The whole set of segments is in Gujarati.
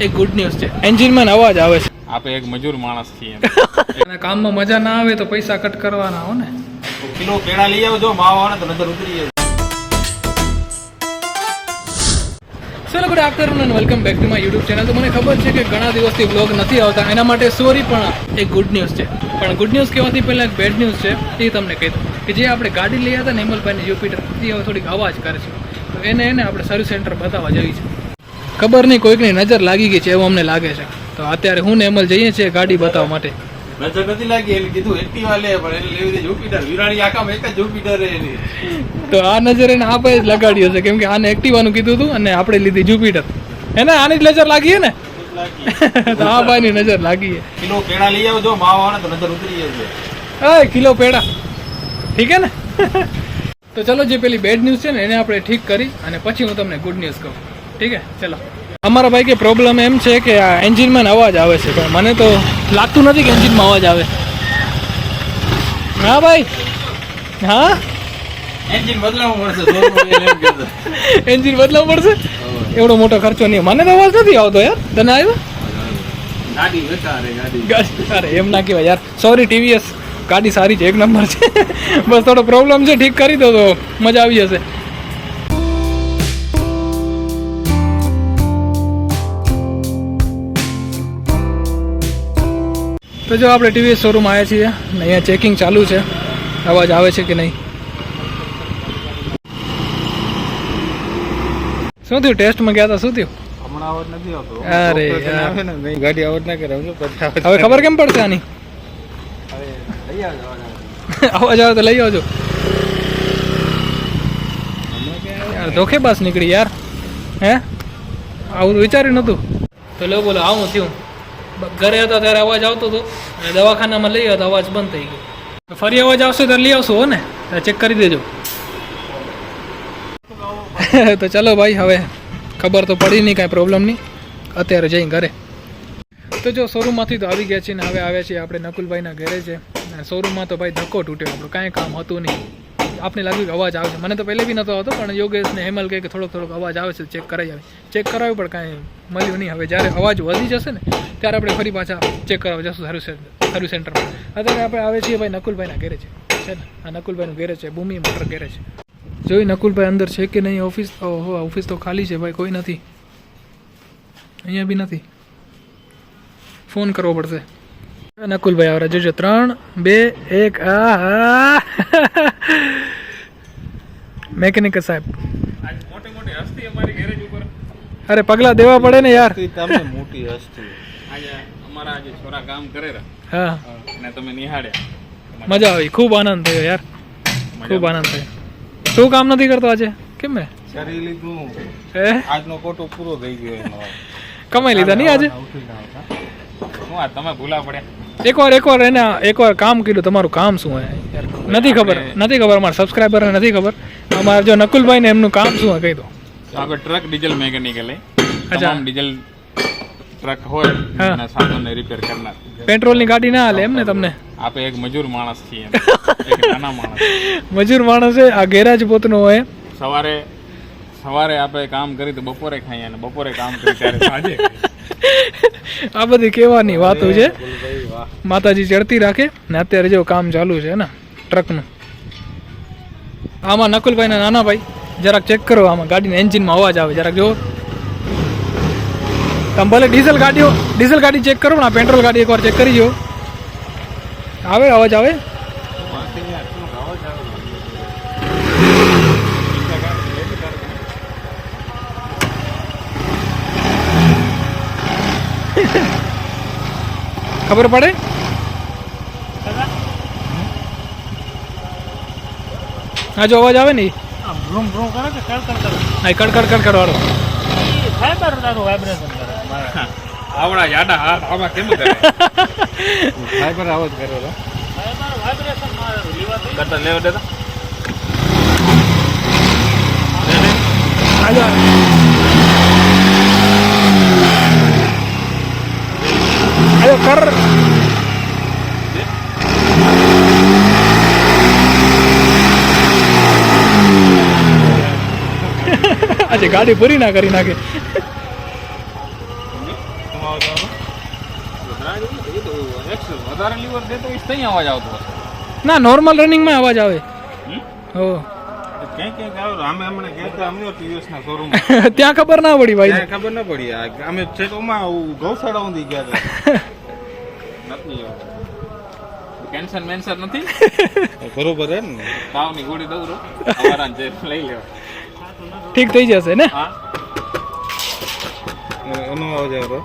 એક ગુડ ન્યૂઝ છે. એન્જિનમાં અવાજ આવે છે. આપણે એક મજૂર માણસ છીએ અને કામમાં મજા ના આવે તો પૈસા કટ કરવાના હો ને. કિલો પેડા લઈ આવજો, માવા આવે તો નજર ઉતરી જાય. ચલો ગુડ આફ્ટરનૂન અને welcome back to my YouTube channel. તો મને ખબર છે કે ઘણા દિવસથી બ્લોગ નથી આવતા, એના માટે સોરી, પણ એક ગુડ ન્યૂઝ છે. પણ ગુડ ન્યૂઝ કહેવાથી પહેલાં એક બેડ ન્યૂઝ છે, એ તમને કહી દઉં કે જે આપણે ગાડી લઈ હતા ને હેમલભાઈની જ્યુપિટર, એ હવે થોડીક અવાજ કરે છે. તો એને આપણે સર્વિસ સેન્ટર બતાવવા જવી છે. ખબર નહીં કોઈકની નજર લાગી ગઈ છે એવું અમને લાગે છે. તો અત્યારે હું ને હેમલ જઈએ છીએ ગાડી બતાવવા માટે. નજર નથી લાગી એટલે કીધું એક્ટિવા લે, પણ એને લેવી હતી જ્યુપિટર. વિરાણી આખામાં એક જ જ્યુપિટર એની. તો આ નજર એને આ ભાઈ જ લગાડ્યો છે, કેમ કે આને એક્ટિવાનું કીધું હતું અને આપણે લીધી જ્યુપિટર. એને આની જ નજર લાગી ને તો આ ભાઈની નજર લાગી છે. કિલો પેડા લઈ આવજો, માવા આવે તો નજર ઉતરી જાય. હા, કિલો પેડા ઠીક હે ને. તો ચલો, જે પેલી બેડ ન્યૂઝ છે ને એને આપણે ઠીક કરી અને પછી હું તમને ગુડ ન્યૂઝ કહું. ઠીક હે, ચલો. અમારા ભાઈ કે પ્રોબ્લેમ એમ છે કે આ એન્જિનમાં અવાજ આવે છે, પણ મને તો લાગતું નથી કે એન્જિનમાં અવાજ આવે. હા ભાઈ, હા એન્જિન બદલાવવું પડશે. એન્જિન બદલાવવું પડશે. એવડો મોટો ખર્ચો નહીં. મને તો અવાજ નથી આવતો યાર. તને આવ્યો? ગાડી અરે એમ ના કહેવાય યાર. સોરી ટીવીએસ, ગાડી સારી છે, એક નંબર છે. બસ થોડો પ્રોબ્લેમ છે, ઠીક કરી દો તો મજા આવી જશે. તો જો આપણે ટીવીએસ શોરૂમ આવ્યા છીએ ને અહીંયા ચેકિંગ ચાલુ છે, અવાજ આવે છે કે નહીં. શું થયું? ટેસ્ટમાં ગયા હતા, શું થયું? હમણાં અવાજ નથી આવતો. અરે ગાડી અવાજ ના કરે. હવે ખબર કેમ પડશે આની? અવાજ આવે તો લઈ આવજો યાર. ધોખેબાજ નીકળી યાર. હે, આવું વિચાર્યું નતું. તો લો બોલો, આવું થયું. ઘરે હતા ત્યારે અવાજ આવતો હતો અને દવાખાનામાં લઈ આવ્યો તો અવાજ બંધ થઈ ગયો. ફરી અવાજ આવશે ત્યારે લઈ આવશો હો ને, ચેક કરી દેજો. તો ચલો ભાઈ, હવે ખબર તો પડી નહીં કાંઈ પ્રોબ્લેમની. અત્યારે જઈ ઘરે. તો જો શોરૂમમાંથી તો આવી ગયા છીએ ને હવે આવ્યા છીએ આપણે નકુલભાઈના ઘરે છે. શોરૂમમાં તો ભાઈ ધક્કો તૂટ્યો આપણો, કાંઈ કામ હતું નહીં. આપણે લાગ્યું કે અવાજ આવે છે. મને તો પહેલે બી નહોતો આવતો, પણ યોગેશ ને હેમલ કહે કે થોડોક અવાજ આવે છે, ચેક કરાવી આવે. ચેક કરાવ્યું પણ કાંઈ મળ્યું નહીં. હવે જ્યારે અવાજ વધી જશે ને ત્યારે આપણે ફરી પાછા ચેક કરાવવા જશું સર્વિસ સેન્ટરમાં. અત્યારે આપણે આવે છીએ ભાઈ નકુલભાઈના ઘરે છે ને. આ નકુલભાઈનું ઘરે છે, ભૂમિ મોટર ઘરે છે. જોઈ નકુલભાઈ અંદર છે કે નહીં. ઓફિસ ઓફિસ તો ખાલી છે ભાઈ, કોઈ નથી અહીંયા બી નથી. ફોન કરવો પડશે. નકુલભાઈ આવરા, જોજો. 3, 2, 1. આ મેકેનિક સાહેબ, મોટી મોટી હસ્તી અમારી ગેરેજ ઉપર. અરે પગલા દેવા પડે ને યાર. તમે મોટી હસ્તી. આજે અમારા આજે છોરા કામ કરેલા. હા, અને તમે નિહાળ્યા. મજા આવી, ખૂબ આનંદ થયો યાર, ખૂબ આનંદ થયો. શું કામ નથી કરતો આજે? કેમ મેં કરી લીધું. આજનો કોટો પૂરો થઈ ગયો. કમાઈ લીધા નહીં આજે? શું આ તમે ભૂલા પડ્યા? એકવાર કામ કર્યું. તમારું કામ શું હોય યાર? નથી ખબર. અમારા સબસ્ક્રાઈબરને નથી ખબર. અમારા જો નકુલભાઈ ને એમનું કામ શું હોય કહી દો. આપણે ટ્રક ડીઝલ મેકેનિકલ. તમામ ડીઝલ ટ્રક હોય અને સાધનને રિપેર કરનાર. પેટ્રોલની ગાડી ના હાલે એમ ને તમને? આપણે એક મજૂર માણસ છીએ, એક નાના માણસ. મજૂર માણસ છે. આ ગેરાજ પોતનો હોય. સવારે આપણે કામ કરી તો બપોરે ખાઈએ અને બપોરે કામ કરી ત્યારે સાંજે. આ બધી કહેવાની વાતો છે. માતાજી ચડતી રાખે ને. અત્યારે જો કામ ચાલુ છે ને ટ્રકનું. આમાં નકુલભાઈ ના નાના ભાઈ, જરાક ચેક કરો. આમાં ગાડીના એન્જિનમાં અવાજ આવે, જરાક જો. તમે ભલે ડીઝલ ગાડી ચેક કરો, પણ આ પેટ્રોલ ગાડી એકવાર ચેક કરી જો. આવે અવાજ આવે. ખબર પડે? હા, જો અવાજ આવે ને, કડકડ વાળો. આવડા જાડા હાથ આમાં કેમ કરે? ફાઈબર અવાજ કરે. કરતા લેવા દેતા. આયો કર. આજે ગાડી પૂરી ના કરી નાખે. અવાજ આવે વધારે લીવર દેતો હોય ત્યાં અવાજ આવતો હશે. ના નોર્મલ રનિંગમાં અવાજ આવે. હો ક્યાંક ક્યાંક આવે. અમે હમણાં ગયા હતા અમે ટીવીએસના શોરૂમ ત્યાં ખબર ના પડી ભાઈ. ખબર ના પડી. અમે છેટોમાં ગૌશાળા સુધી ગયા હતા. નથી કેન્સર મેન્સર નથી બરોબર હે ને. તાવની ગોળી દઉં રો અમારાને જે લઈ લેવા ઠીક થઈ જશે ને. હા એનો અવાજ આવે.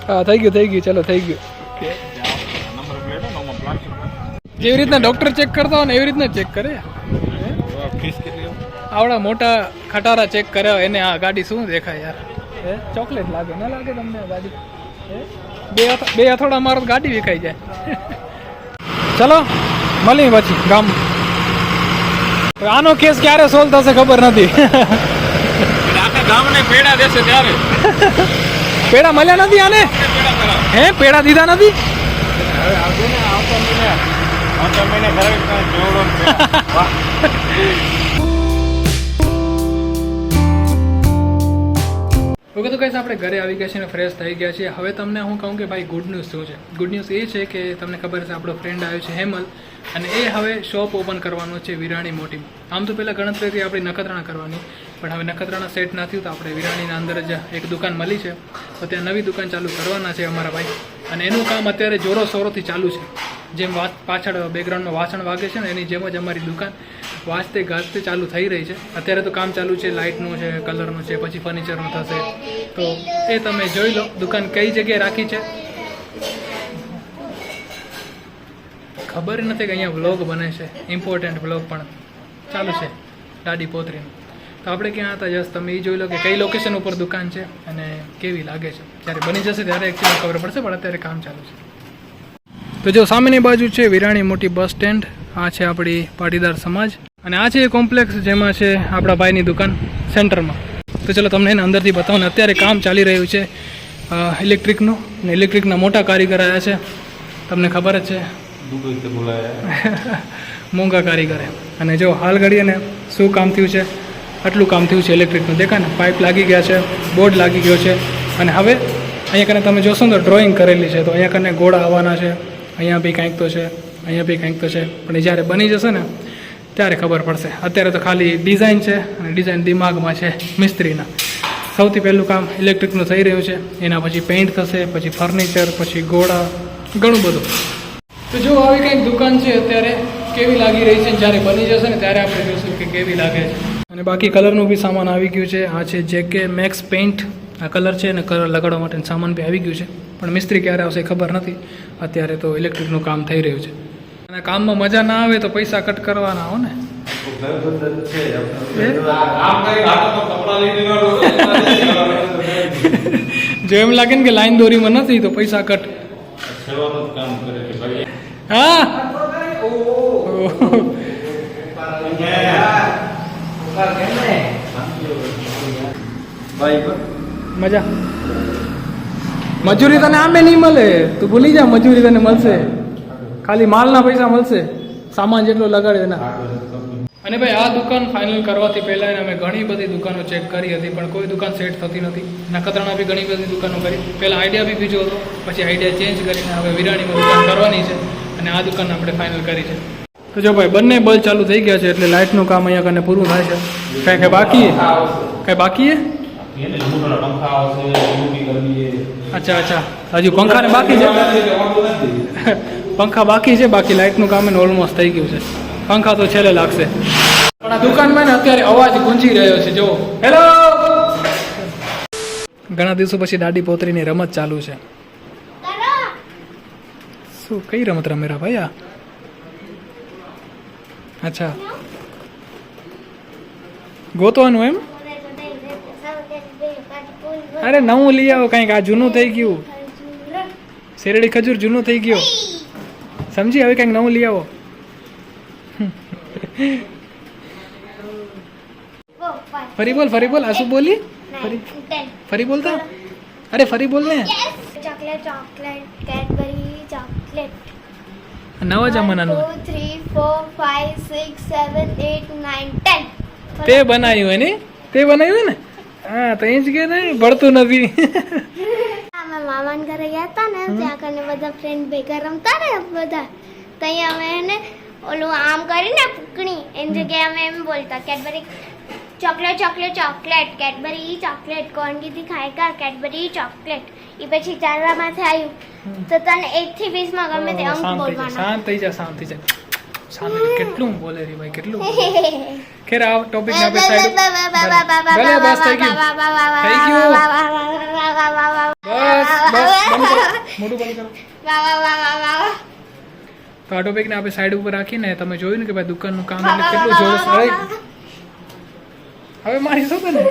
હા થઈ ગયું ચલો થઈ ગયું. નંબર પ્લેટ નોમાં પ્લાસ્ટિક જેવી રીતના ડોક્ટર ચેક કરતા હોય ને એવી રીતના ચેક કરે. ફીસ કેટલી આવડા મોટા ખટારા ચેક કર્યા એને આ ગાડી શું દેખાય યાર. હે ચોકલેટ લાગે ના લાગે તમને આ ગાડી? બે અથોડા મારો તો ગાડી વિકાઈ જાય. ચલો મળી પછી ગામ. આનો કેસ ક્યારે સોલ્વ થશે ખબર નથી. આખા ગામને પેડા દેશે ત્યારે પેડા મળ્યા નથી આને. હે પેડા દીધા નથી. હવે આવજો ને આવતા મહિને ઘરે જોડો ઓકે તો કહીશ આપણે ઘરે આવી ગયા છે ને ફ્રેશ થઈ ગયા છીએ. હવે તમને હું કહું કે ભાઈ ગુડ ન્યૂઝ શું છે. ગુડ ન્યૂઝ એ છે કે તમને ખબર છે આપણો ફ્રેન્ડ આવ્યો છે હેમલ અને એ હવે શોપ ઓપન કરવાનો છે વિરાણી મોટીમાં. આમ તો પહેલાં ગણતરી હતી આપણી નખત્રાણા કરવાની પણ હવે નખત્રાણા સેટ ના થયું તો આપણે વિરાણીના અંદર જ એક દુકાન મળી છે તો ત્યાં નવી દુકાન ચાલુ કરવાના છે અમારા ભાઈ અને એનું કામ અત્યારે જોરો શોરોથી ચાલુ છે. જેમ પાછળ બેકગ્રાઉન્ડમાં વાસણ વાગે છે ને એની જેમ જ અમારી દુકાન વાજતે ગાજતે ચાલુ થઈ રહી છે. અત્યારે તો કામ ચાલુ છે લાઇટનું છે કલરનું છે પછી ફર્નિચરનું થશે તો એ તમે જોઈ લો દુકાન કઈ જગ્યાએ રાખી છે. ખબર નથી કે અહીંયા વ્લોગ બને છે ઇમ્પોર્ટન્ટ વ્લોગ પણ ચાલુ છે દાદી પોતરીનું. તો આપણે ક્યાં હતા જસ્ટ તમે એ જોઈ લો કે કઈ લોકેશન ઉપર દુકાન છે અને કેવી લાગે છે. જ્યારે બની જશે ત્યારે એકચ્યુઅલી ખબર પડશે પણ અત્યારે કામ ચાલુ છે. તો જો સામેની બાજુ છે વિરાણી મોટી બસ સ્ટેન્ડ. આ છે આપણી પાટીદાર સમાજ અને આ છે એ કોમ્પ્લેક્સ જેમાં છે આપણા ભાઈની દુકાન સેન્ટરમાં. તો ચલો તમને એને અંદરથી બતાવો ને અત્યારે કામ ચાલી રહ્યું છે ઇલેક્ટ્રિકનું ને ઇલેક્ટ્રિકના મોટા કારીગર આવ્યા છે તમને ખબર જ છે. મોંઘા કારીગરે અને જો હાલ ઘડીએ ને શું કામ થયું છે આટલું કામ થયું છે ઇલેક્ટ્રિકનું. દેખા ને પાઇપ લાગી ગયા છે બોર્ડ લાગી ગયો છે અને હવે અહીંયા કને તમે જોશો ને તો ડ્રોઈંગ કરેલી છે તો અહીંયા કને ગોળા આવવાના છે અહીંયા બી કંઈક તો છે અહીંયા બી કંઈક તો છે પણ જ્યારે બની જશે ને ત્યારે ખબર પડશે. અત્યારે તો ખાલી ડિઝાઇન છે અને ડિઝાઇન દિમાગમાં છે મિસ્ત્રીના. સૌથી પહેલું કામ ઇલેક્ટ્રિકનું થઈ રહ્યું છે એના પછી પેઇન્ટ થશે પછી ફર્નિચર પછી ગોળા ઘણું બધું. તો જો આવી કંઈક દુકાન છે અત્યારે કેવી લાગી રહી છે જ્યારે બની જશે ને ત્યારે આપણે જોઈશું કે કેવી લાગે છે. અને બાકી કલરનું બી સામાન આવી ગયું છે. આ છે JK મેક્સ પેઇન્ટ આ કલર છે અને કલર લગાડવા માટેનું સામાન બી આવી ગયું છે પણ મિસ્ત્રી ક્યારે આવશે ખબર નથી. અત્યારે તો ઇલેક્ટ્રિકનું કામ થઈ રહ્યું છે અને કામમાં મજા ના આવે તો પૈસા કટ કરવાના હો ને. જો એમ લાગે ને કે લાઈન દોરીમાં નથી તો પૈસા કટ. હા મજા મજૂરી તને આમે નહીં મળે તું ભૂલી જા. મજૂરી તને મળશે ખાલી માલના પૈસા મળશે સામાન જેટલો લગાડે એના. અને ભાઈ આ દુકાન ફાઇનલ કરવાથી પહેલાં અમે ઘણી બધી દુકાનો ચેક કરી હતી પણ કોઈ દુકાન સેટ થતી નથી. નખત્રાણા બી ઘણી બધી દુકાનો કરી. પહેલાં આઈડિયા બી બીજો હતો પછી આઈડિયા ચેન્જ કરીને હવે વિરાણીમાં દુકાન કરવાની છે અને આ દુકાન આપણે ફાઇનલ કરી છે. તો જો ભાઈ બંને બલ્બ ચાલુ થઈ ગયા છે એટલે લાઇટનું કામ અહીંયા કને પૂરું થાય છે. કાંઈ બાકી કાંઈ બાકી હે? અચ્છા હજુ પંખાને બાકી છે. પંખા બાકી છે બાકી લાઇટનું કામ એને ઓલમોસ્ટ થઈ ગયું છે. પંખા તો છેલ્લે લાગશે પણ આ દુકાનમાં ને અત્યારે અવાજ ગુંજી રહ્યો છે. જો હેલો ઘણા દિવસો પછી દાદી પોતરીની રમત ચાલુ છે. શું કઈ રમત રમેરા ભાઈ આ? અચ્છા ગોતવાનું એમ? અરે નવું લઈ આવો કંઈક આ જૂનું થઈ ગયું. શેરડી ખજૂર જૂનું થઈ ગયો સમજી હવે કંઈક નવું લઈ આવો. ફરી બોલ આ શું બોલી? ફરી બોલતા અરે ફરી બોલ ને. ચોકલેટ ચોકલેટ કેડબરી ચોકલેટ નવા જમાનાનું 2 3 4 5 6 7 8 9 10 તે બનાવ્યું હે ને તે બનાવ્યું ને હા તો એ જ કે ને ભળતું નથી અમે મામાના ઘરે ગયા હતા ને ત્યાં કને બધા ફ્રેન્ડ ભેગા રમતા ને બધા ત્યાં અમે એને ઓલું આમ કરીને પૂકણી એની જગ્યાએ અમે એમ બોલતા Cadbury chocolate chocolate chocolate Cadbury chocolate કોણ કીધી ખાય કેડબરી ચોકલેટ એ પછી ચાલવામાંથી આવ્યું તો તને 1 થી 20 માં ગમે તે અંક બોલવાના શાંત થઈ જા શાંત થઈ જા શાંત થઈ જા. કેટલું બોલે રી ભાઈ કેટલું ખેર આ ટોપિક ને આપણે સાઈડ ભલે બસ થઈ ગયું થઈ ગયું બસ બસ બંધ કરો મોટું બંધ કરો તો આ ટોપિક ને આપણે સાઈડ ઉપર રાખીને તમે જોયું ને કે ભાઈ દુકાનનું કામ એટલે કેટલું જોરસ હવે મારી શું ને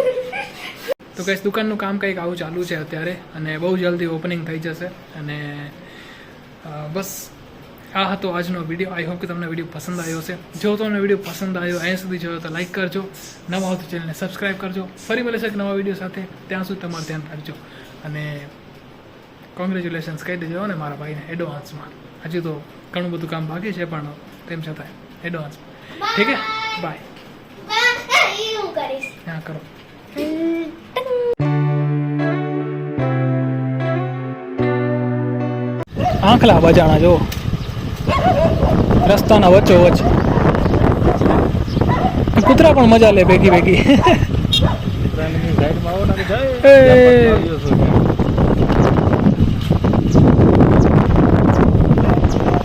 તો કઈ દુકાનનું કામ કંઈક આવું ચાલુ છે અત્યારે અને બહુ જલ્દી ઓપનિંગ થઈ જશે અને બસ આ હતો આજનો વિડીયો આઈ હોપ કે તમને વિડીયો પસંદ આવ્યો હશે જો તમને વિડીયો પસંદ આવ્યો અહીં સુધી જોયો તો લાઈક કરજો નવા હો તો ચેનલને સબસ્ક્રાઈબ કરજો ફરી મળે છે એક નવા વિડીયો સાથે ત્યાં સુધી તમારું ધ્યાન રાખજો અને કોંગ્રેચ્યુલેશન્સ કહી દેજો ને મારા ભાઈને એડવાન્સમાં હજુ તો ઘણું બધું કામ બાકી છે પણ તેમ છતાં એડવાન્સમાં ઠીક હે બાય હું કરીશ હા કરો આંખલા બજાણા જો રસ્તાના વચ્ચો વચ્ચ કૂતરા પણ મજા લે ભેગી ભેગી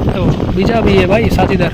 તો બીજા भी है भाई साथीदार